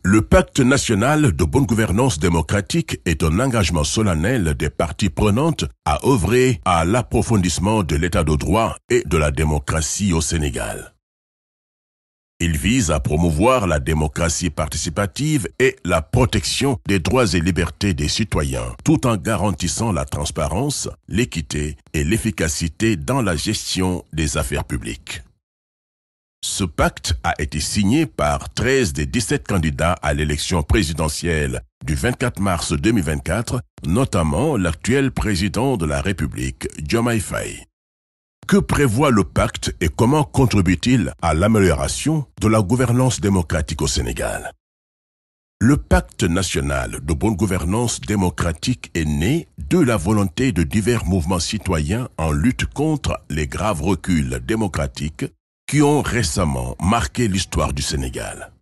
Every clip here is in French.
Le pacte national de bonne gouvernance démocratique est un engagement solennel des parties prenantes à œuvrer à l'approfondissement de l'état de droit et de la démocratie au Sénégal. Il vise à promouvoir la démocratie participative et la protection des droits et libertés des citoyens, tout en garantissant la transparence, l'équité et l'efficacité dans la gestion des affaires publiques. Ce pacte a été signé par 13 des 17 candidats à l'élection présidentielle du 24 mars 2024, notamment l'actuel président de la République, Diomaye Faye. Que prévoit le pacte et comment contribue-t-il à l'amélioration de la gouvernance démocratique au Sénégal? Le pacte national de bonne gouvernance démocratique est né de la volonté de divers mouvements citoyens en lutte contre les graves reculs démocratiques qui ont récemment marqué l'histoire du Sénégal.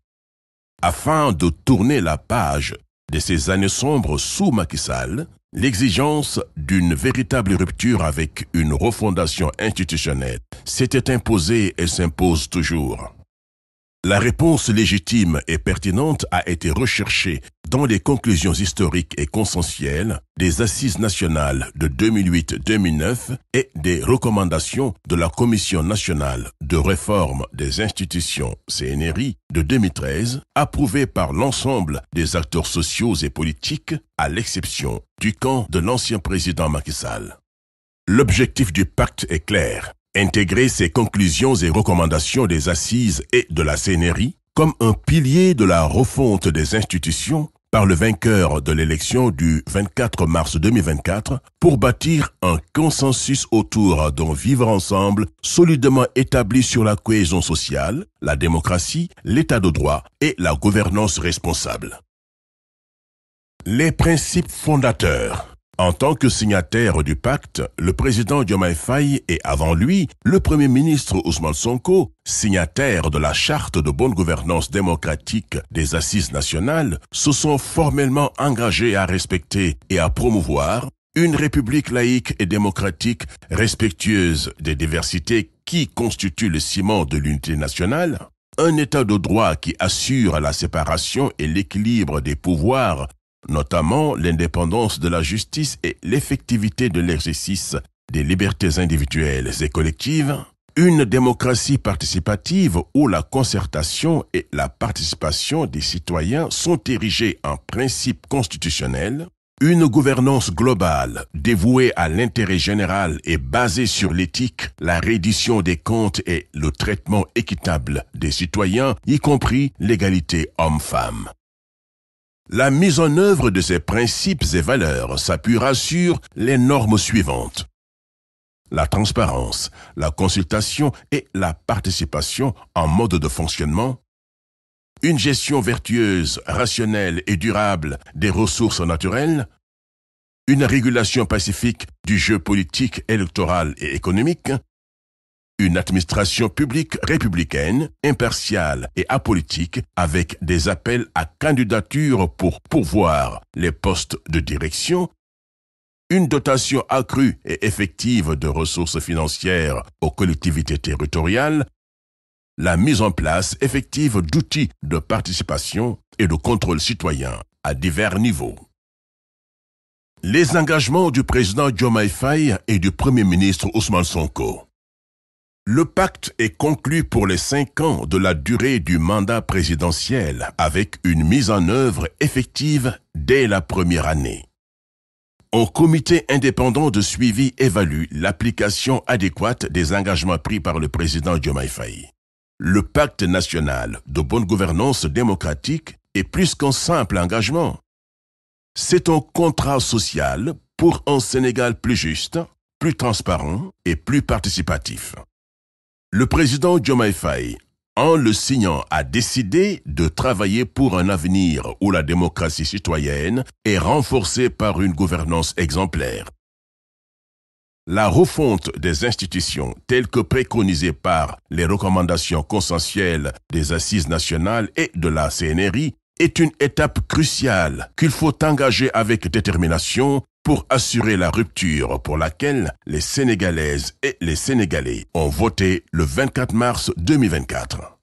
Afin de tourner la page de ces années sombres sous Macky Sall, l'exigence d'une véritable rupture avec une refondation institutionnelle s'était imposée et s'impose toujours. La réponse légitime et pertinente a été recherchée dans les conclusions historiques et consensuelles des Assises nationales de 2008-2009 et des recommandations de la Commission nationale de réforme des institutions CNRI de 2013, approuvées par l'ensemble des acteurs sociaux et politiques, à l'exception du camp de l'ancien président Macky Sall. L'objectif du pacte est clair. Intégrer ces conclusions et recommandations des assises et de la CNRI comme un pilier de la refonte des institutions par le vainqueur de l'élection du 24 mars 2024 pour bâtir un consensus autour d'un vivre ensemble solidement établi sur la cohésion sociale, la démocratie, l'état de droit et la gouvernance responsable. Les principes fondateurs. En tant que signataire du pacte, le président Diomaye Faye et avant lui, le premier ministre Ousmane Sonko, signataires de la charte de bonne gouvernance démocratique des Assises nationales, se sont formellement engagés à respecter et à promouvoir une république laïque et démocratique respectueuse des diversités qui constituent le ciment de l'unité nationale, un état de droit qui assure la séparation et l'équilibre des pouvoirs, notamment l'indépendance de la justice et l'effectivité de l'exercice des libertés individuelles et collectives, une démocratie participative où la concertation et la participation des citoyens sont érigées en principes constitutionnels, une gouvernance globale dévouée à l'intérêt général et basée sur l'éthique, la reddition des comptes et le traitement équitable des citoyens, y compris l'égalité homme-femme. La mise en œuvre de ces principes et valeurs s'appuiera sur les normes suivantes. La transparence, la consultation et la participation en mode de fonctionnement, une gestion vertueuse, rationnelle et durable des ressources naturelles, une régulation pacifique du jeu politique, électoral et économique, une administration publique républicaine, impartiale et apolitique avec des appels à candidature pour pourvoir les postes de direction, une dotation accrue et effective de ressources financières aux collectivités territoriales, la mise en place effective d'outils de participation et de contrôle citoyen à divers niveaux. Les engagements du président Diomaye Faye et du premier ministre Ousmane Sonko. Le pacte est conclu pour les 5 ans de la durée du mandat présidentiel avec une mise en œuvre effective dès la première année. Un comité indépendant de suivi évalue l'application adéquate des engagements pris par le président Diomaye Faye. Le pacte national de bonne gouvernance démocratique est plus qu'un simple engagement. C'est un contrat social pour un Sénégal plus juste, plus transparent et plus participatif. Le président Diomaye Faye, en le signant, a décidé de travailler pour un avenir où la démocratie citoyenne est renforcée par une gouvernance exemplaire. La refonte des institutions, telle que préconisée par les recommandations consensuelles des Assises nationales et de la CNRI, est une étape cruciale qu'il faut engager avec détermination pour assurer la rupture pour laquelle les Sénégalaises et les Sénégalais ont voté le 24 mars 2024.